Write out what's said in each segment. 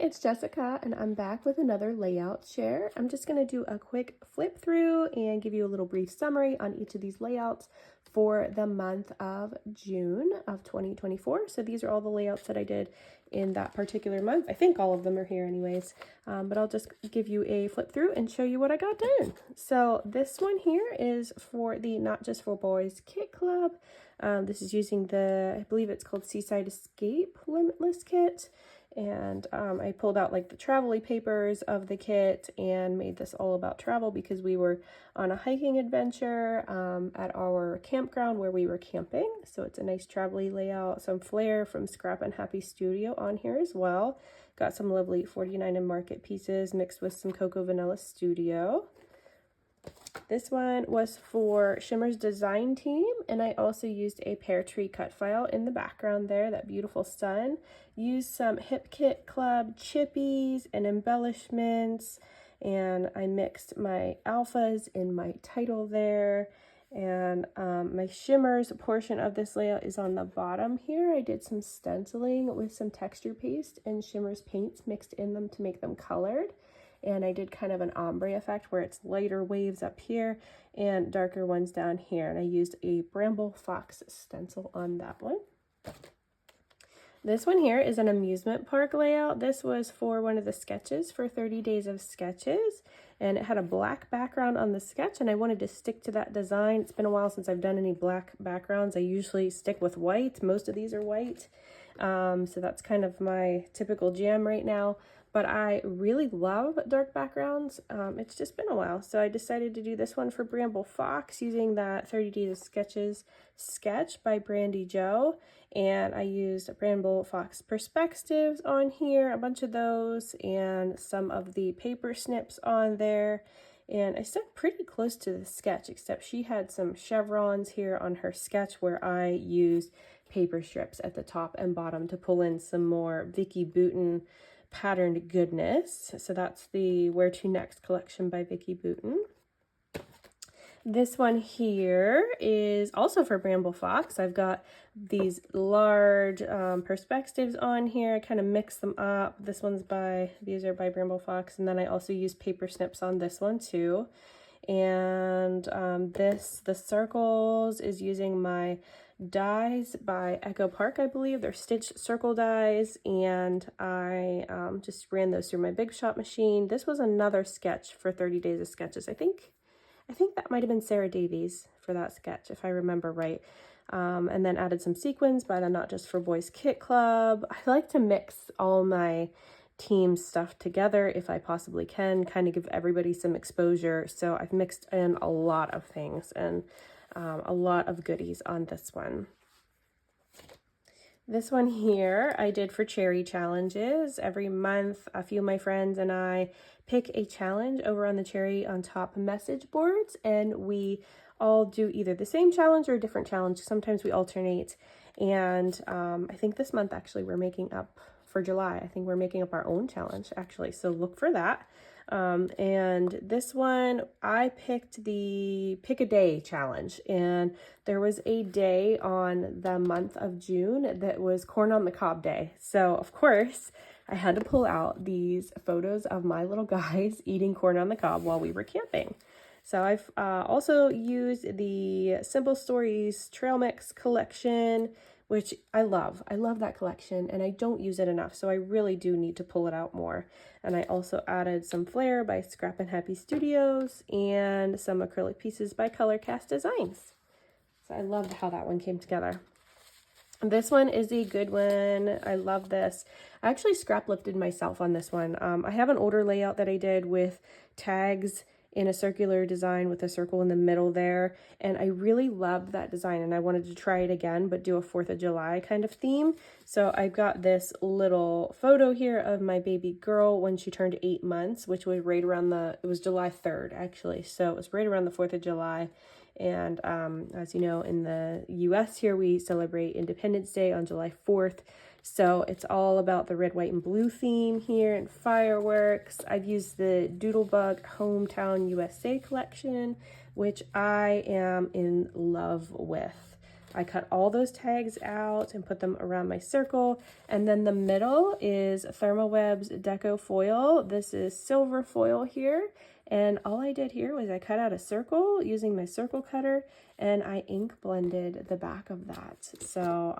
it's Jessica, and I'm back with another layout share. I'm just going to do a quick flip through and give you a little brief summary on each of these layouts for the month of June of 2024. So these are all the layouts that I did in that particular month. I think all of them are here anyways, but I'll just give you a flip through and show you what I got done. So this one here is for the Not Just for Boys Kit Club. This is using the, I believe it's called Seaside Escape Limitless Kit. And I pulled out like the travel-y papers of the kit and made this all about travel because we were on a hiking adventure at our campground where we were camping. So it's a nice travel-y layout. Some flair from Scrap and Happy Studio on here as well. Got some lovely 49 and Market pieces mixed with some Cocoa Vanilla Studio. This one was for Shimmer's design team, and I also used a pear tree cut file in the background there, that beautiful sun. Used some Hip Kit Club chippies and embellishments, and I mixed my alphas in my title there. And my Shimmers portion of this layout is on the bottom here. I did some stenciling with some texture paste and Shimmers paints mixed in them to make them colored. And I did kind of an ombre effect where it's lighter waves up here and darker ones down here. And I used a Bramble Fox stencil on that one. This one here is an amusement park layout. This was for one of the sketches for 30 Days of Sketches. And it had a black background on the sketch, and I wanted to stick to that design. It's been a while since I've done any black backgrounds. I usually stick with white. Most of these are white. So that's kind of my typical jam right now. But I really love dark backgrounds. It's just been a while, so I decided to do this one for Bramble Fox using that 30 Days of Sketches sketch by Brandy Joe. And I used Bramble Fox perspectives on here, a bunch of those, and some of the paper snips on there. And I stuck pretty close to the sketch, except she had some chevrons here on her sketch where I used paper strips at the top and bottom to pull in some more Vicky Bouton patterned goodness. So that's the Where To Next collection by Vicky Bouton. This one here is also for Bramble Fox. I've got these large perspectives on here. I kind of mix them up. These are by Bramble Fox. And then I also use paper snips on this one too. And the circles is using my dies by Echo Park, I believe. They're stitched circle dies, and I just ran those through my Big Shot machine. This was another sketch for 30 Days of Sketches. I think that might have been Sarah Davies for that sketch, if I remember right. And then added some sequins by the Not Just for Boys Kit Club. I like to mix all my team stuff together if I possibly can, kind of give everybody some exposure. So I've mixed in a lot of things and a lot of goodies on this one. This one here I did for charity challenges. Every month, a few of my friends and I pick a challenge over on the Cherry on Top message boards, and we all do either the same challenge or a different challenge. Sometimes we alternate, and I think this month actually we're making up for July. I think we're making up our own challenge actually, so look for that. And this one, I picked the Pick a Day challenge, and there was a day on the month of June that was Corn on the Cob Day. So of course I had to pull out these photos of my little guys eating corn on the cob while we were camping. So I've also used the Simple Stories Trail Mix collection, which I love. I love that collection, and I don't use it enough, so I really do need to pull it out more. And I also added some flair by Scrap and Happy Studios and some acrylic pieces by Color Cast Designs. So I love how that one came together. This one is a good one. I love this. I actually scrap lifted myself on this one. I have an older layout that I did with tags in a circular design with a circle in the middle there, and I really loved that design, and I wanted to try it again but do a 4th of July kind of theme. So I've got this little photo here of my baby girl when she turned 8 months, which was right around it was July 3rd actually, so it was right around the 4th of July. And as you know, in the US here we celebrate Independence Day on July 4th. So it's all about the red, white, and blue theme here and fireworks. I've used the Doodlebug Hometown USA collection, which I am in love with. I cut all those tags out and put them around my circle. And then the middle is Thermoweb's Deco Foil. This is silver foil here. And all I did here was I cut out a circle using my circle cutter, and I ink blended the back of that. So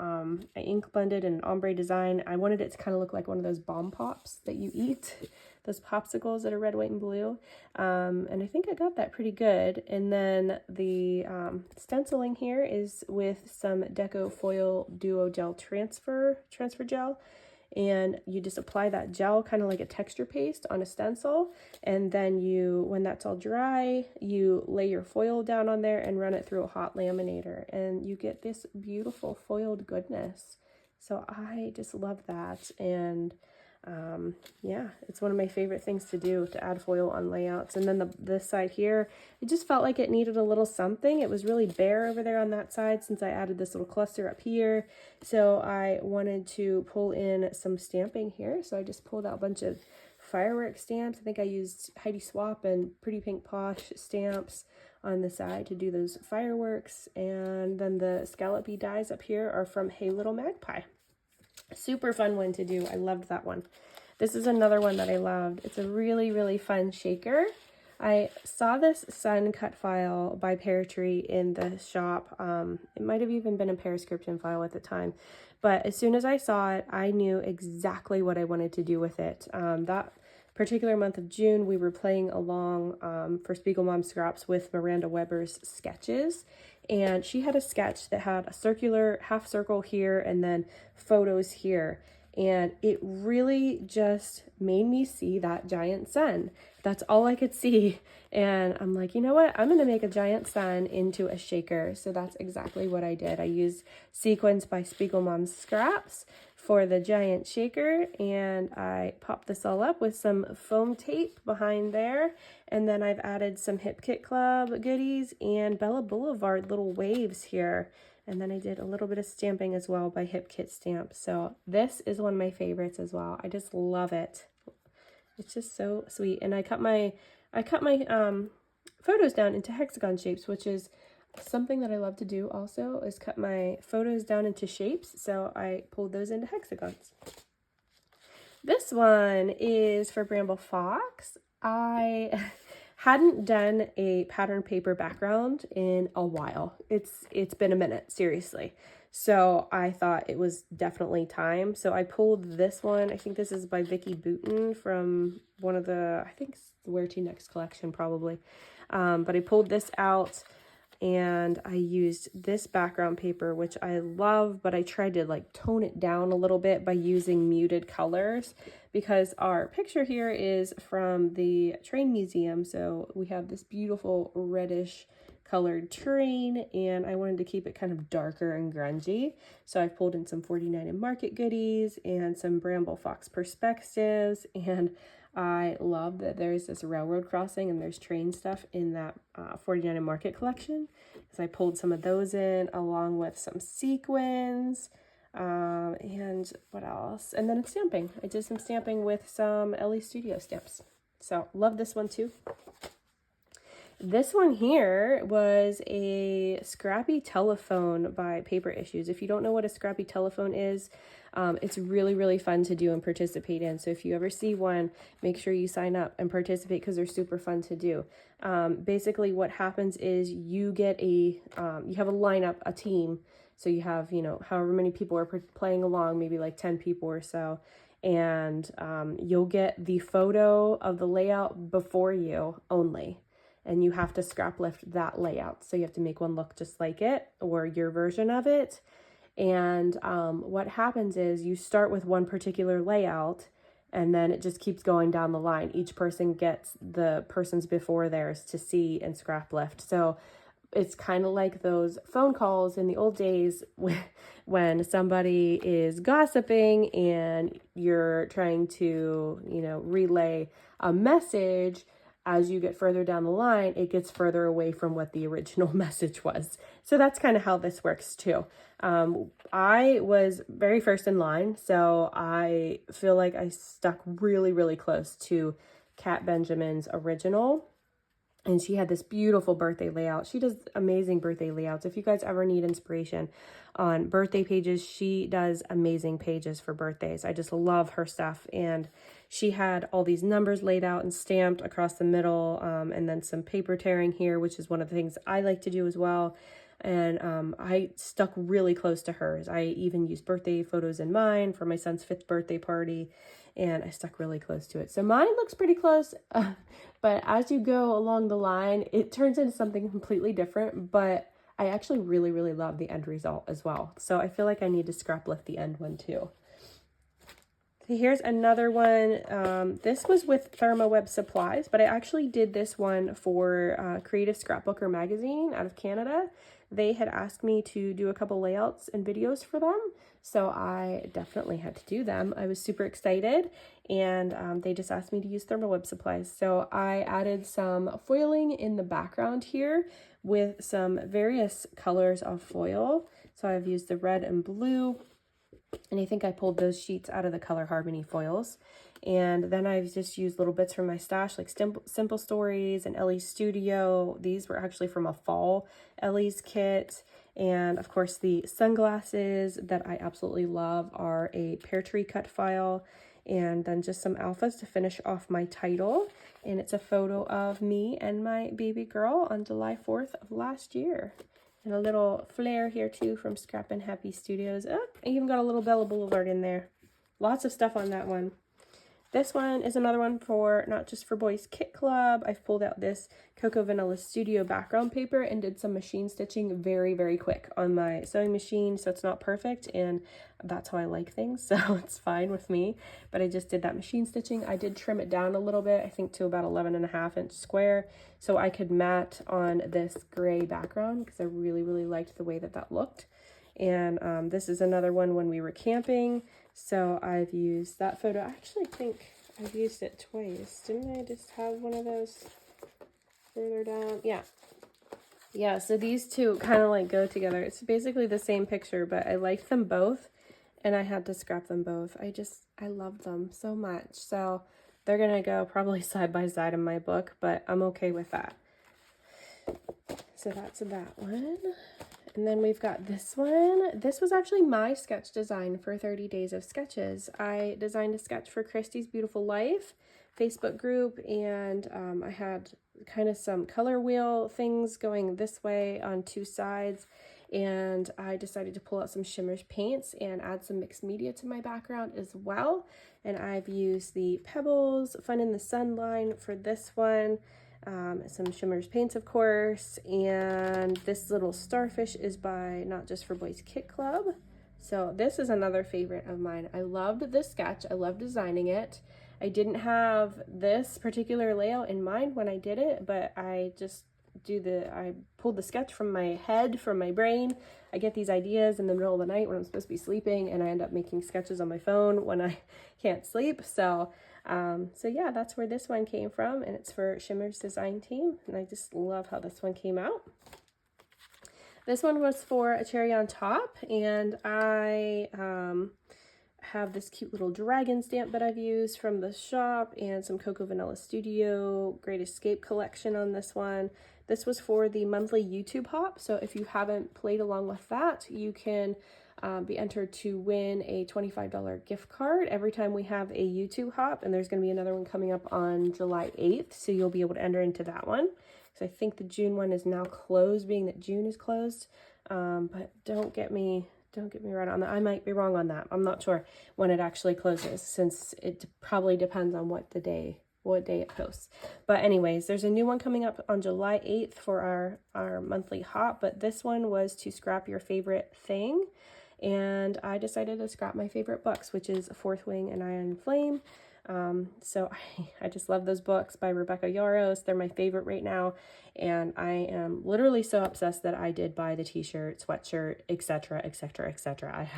I ink blended an ombre design. I wanted it to kind of look like one of those bomb pops that you eat, those popsicles that are red, white, and blue. And I think I got that pretty good. And then the stenciling here is with some Deco Foil Duo Gel transfer gel. And you just apply that gel kind of like a texture paste on a stencil, and then when that's all dry, you lay your foil down on there and run it through a hot laminator, and you get this beautiful foiled goodness. So I just love that, and yeah, it's one of my favorite things to do, to add foil on layouts. And then this side here, it just felt like it needed a little something. It was really bare over there on that side since I added this little cluster up here. So I wanted to pull in some stamping here. So I just pulled out a bunch of firework stamps. I think I used Heidi Swap and Pretty Pink Posh stamps on the side to do those fireworks. And then the scallopy dies up here are from Hey Little Magpie. Super fun one to do. I loved that one. This is another one that I loved. It's a really, really fun shaker. I saw this sun cut file by Pear Tree in the shop. It might have even been a Pearscription file at the time. But as soon as I saw it, I knew exactly what I wanted to do with it. That particular month of June, we were playing along for Spiegel Mom Scraps with Miranda Weber's sketches. And she had a sketch that had a circular half circle here and then photos here. And it really just made me see that giant sun. That's all I could see. And I'm like, you know what? I'm going to make a giant sun into a shaker. So that's exactly what I did. I used Sequins by Spiegel Mom Scraps for the giant shaker, and I popped this all up with some foam tape behind there, and then I've added some Hip Kit Club goodies and Bella Boulevard little waves here, and then I did a little bit of stamping as well by Hip Kit Stamp. So this is one of my favorites as well. I just love it. It's just so sweet. And I cut my photos down into hexagon shapes, which is something that I love to do also, is cut my photos down into shapes. So I pulled those into hexagons. This one is for Bramble Fox. I hadn't done a pattern paper background in a while. It's been a minute, seriously. So I thought it was definitely time. So I pulled this one. I think this is by Vicky Booten from one of the, I think it's the Where to Next collection probably. But I pulled this out, and I used this background paper, which I love, but I tried to like tone it down a little bit by using muted colors, because our picture here is from the train museum. So we have this beautiful reddish colored train, and I wanted to keep it kind of darker and grungy. So I pulled in some 49 and Market goodies and some Bramble Fox perspectives, and I love that there's this railroad crossing and there's train stuff in that 49 and Market collection. So I pulled some of those in along with some sequins, and what else? And then it's stamping. I did some stamping with some Ellie Studio stamps. So love this one too. This one here was a scrappy telephone by Paper Issues. If you don't know what a scrappy telephone is, it's really, really fun to do and participate in. So if you ever see one, make sure you sign up and participate, because they're super fun to do. Basically what happens is you get you have a lineup, a team. So you have, however many people are playing along, maybe like 10 people or so. And you'll get the photo of the layout before you only. And you have to scrap lift that layout. So you have to make one look just like it, or your version of it. And what happens is you start with one particular layout, and then it just keeps going down the line. Each person gets the person's before theirs to see and scrap lift. So it's kind of like those phone calls in the old days when somebody is gossiping and you're trying to, relay a message. As you get further down the line, it gets further away from what the original message was. So that's kind of how this works too. I was very first in line, so I feel like I stuck really, really close to Kat Benjamin's original. And she had this beautiful birthday layout. She does amazing birthday layouts. If you guys ever need inspiration on birthday pages, she does amazing pages for birthdays. I just love her stuff. And she had all these numbers laid out and stamped across the middle, and then some paper tearing here, which is one of the things I like to do as well. And I stuck really close to hers. I even used birthday photos in mine for my son's 5th birthday party, and I stuck really close to it. So mine looks pretty close, but as you go along the line, it turns into something completely different, but I actually really, really love the end result as well. So I feel like I need to scrap lift the end one too. So here's another one. This was with ThermoWeb Supplies, but I actually did this one for Creative Scrapbooker magazine out of Canada. They had asked me to do a couple layouts and videos for them, so I definitely had to do them. I was super excited, and they just asked me to use ThermoWeb Supplies. So I added some foiling in the background here with some various colors of foil. So I've used the red and blue, and I think I pulled those sheets out of the Color Harmony foils. And then I've just used little bits from my stash, like Simple Stories and Ellie's Studio. These were actually from a fall Ellie's kit. And of course, the sunglasses that I absolutely love are a pear tree cut file. And then just some alphas to finish off my title. And it's a photo of me and my baby girl on July 4th of last year. And a little flare here too from Scrap and Happy Studios. Oh, I even got a little Bella Boulevard in there. Lots of stuff on that one. This one is another one for Not Just for Boys Kit Club. I've pulled out this Cocoa Vanilla Studio background paper and did some machine stitching very, very quick on my sewing machine. So it's not perfect, and that's how I like things. So it's fine with me. But I just did that machine stitching. I did trim it down a little bit, I think to about 11.5-inch square, so I could mat on this gray background because I really, really liked the way that that looked. And this is another one when we were camping. So I've used that photo. I actually think I've used it twice. Didn't I just have one of those further down? Yeah. Yeah, so these two kind of like go together. It's basically the same picture, but I liked them both and I had to scrap them both. I love them so much. So they're going to go probably side by side in my book, but I'm okay with that. So that's that one. And then we've got this one. This was actually my sketch design for 30 Days of Sketches. I designed a sketch for Christy's Beautiful Life Facebook group, and I had kind of some color wheel things going this way on 2 sides, and I decided to pull out some Shimmers paints and add some mixed media to my background as well. And I've used the Pebbles Fun in the Sun line for this one. Some Shimmers paints, of course, and this little starfish is by Not Just for Boys Kit Club. So this is another favorite of mine. I loved this sketch. I loved designing it. I didn't have this particular layout in mind when I did it, but I pulled the sketch from my head, from my brain. I get these ideas in the middle of the night when I'm supposed to be sleeping, and I end up making sketches on my phone when I can't sleep. So yeah, that's where this one came from, and it's for Shimmer's design team, and I just love how this one came out. This one was for a cherry on top, and I have this cute little dragon stamp that I've used from the shop, and some Cocoa Vanilla Studio Great Escape collection on this one. This was for the monthly YouTube hop, so if you haven't played along with that, you can be entered to win a $25 gift card every time we have a YouTube hop, and there's going to be another one coming up on July 8th, so you'll be able to enter into that one. So I think the June one is now closed, being that June is closed, but don't get me right on that. I might be wrong on that. I'm not sure when it actually closes, since it probably depends on what day it posts. But anyways, there's a new one coming up on July 8th for our monthly hop, but this one was to scrap your favorite thing. And I decided to scrap my favorite books, which is Fourth Wing and Iron Flame. So I just love those books by Rebecca Yarros. They're my favorite right now. And I am literally so obsessed that I did buy the t-shirt, sweatshirt, etc., etc., etc.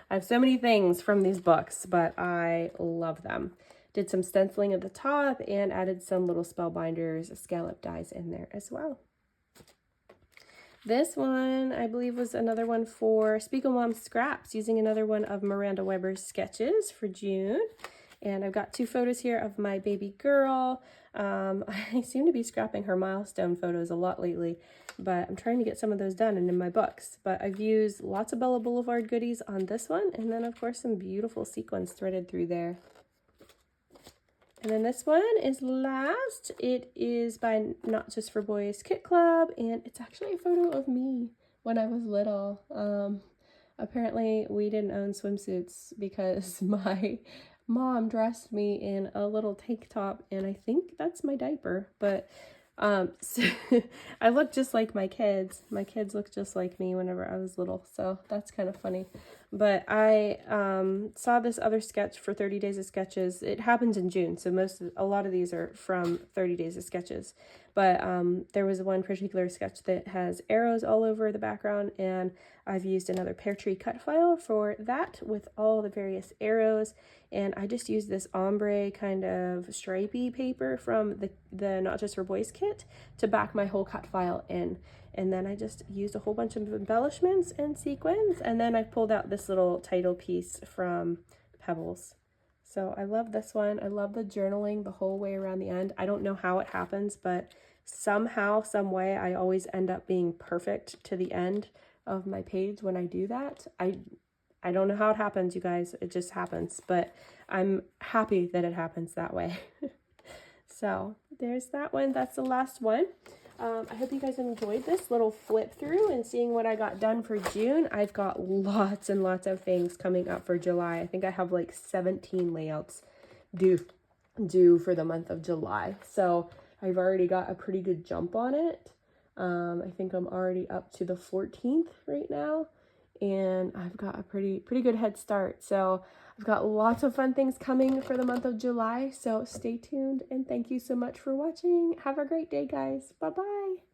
I have so many things from these books, but I love them. Did some stenciling at the top and added some little spellbinders, scallop dies in there as well. This one, I believe, was another one for Spiegel Mom Scraps, using another one of Miranda Weber's sketches for June. And I've got 2 photos here of my baby girl. I seem to be scrapping her milestone photos a lot lately, but I'm trying to get some of those done and in my books. But I've used lots of Bella Boulevard goodies on this one, and then of course some beautiful sequins threaded through there. And then this one is last. It is by Not Just for Boys Kit Club, and it's actually a photo of me when I was little. Apparently we didn't own swimsuits because my mom dressed me in a little tank top, and I think that's my diaper, but so I look just like my kids. My kids look just like me whenever I was little, so that's kind of funny. But I saw this other sketch for 30 Days of Sketches. It happens in June, so a lot of these are from 30 Days of Sketches. But there was one particular sketch that has arrows all over the background, and I've used another pear tree cut file for that with all the various arrows. And I just used this ombre kind of stripy paper from the Not Just for Boys kit to back my whole cut file in. And then I just used a whole bunch of embellishments and sequins, and then I pulled out this little title piece from Pebbles. So I love this one. I love the journaling the whole way around the end. I don't know how it happens, but somehow, some way, I always end up being perfect to the end of my page when I do that. I don't know how it happens, you guys. It just happens, but I'm happy that it happens that way. So there's that one. That's the last one. I hope you guys enjoyed this little flip through and seeing what I got done for June. I've got lots and lots of things coming up for July. I think I have like 17 layouts due for the month of July. So I've already got a pretty good jump on it. I think I'm already up to the 14th right now, and I've got a pretty good head start. So I've got lots of fun things coming for the month of July, so stay tuned, and thank you so much for watching. Have a great day, guys. Bye-bye.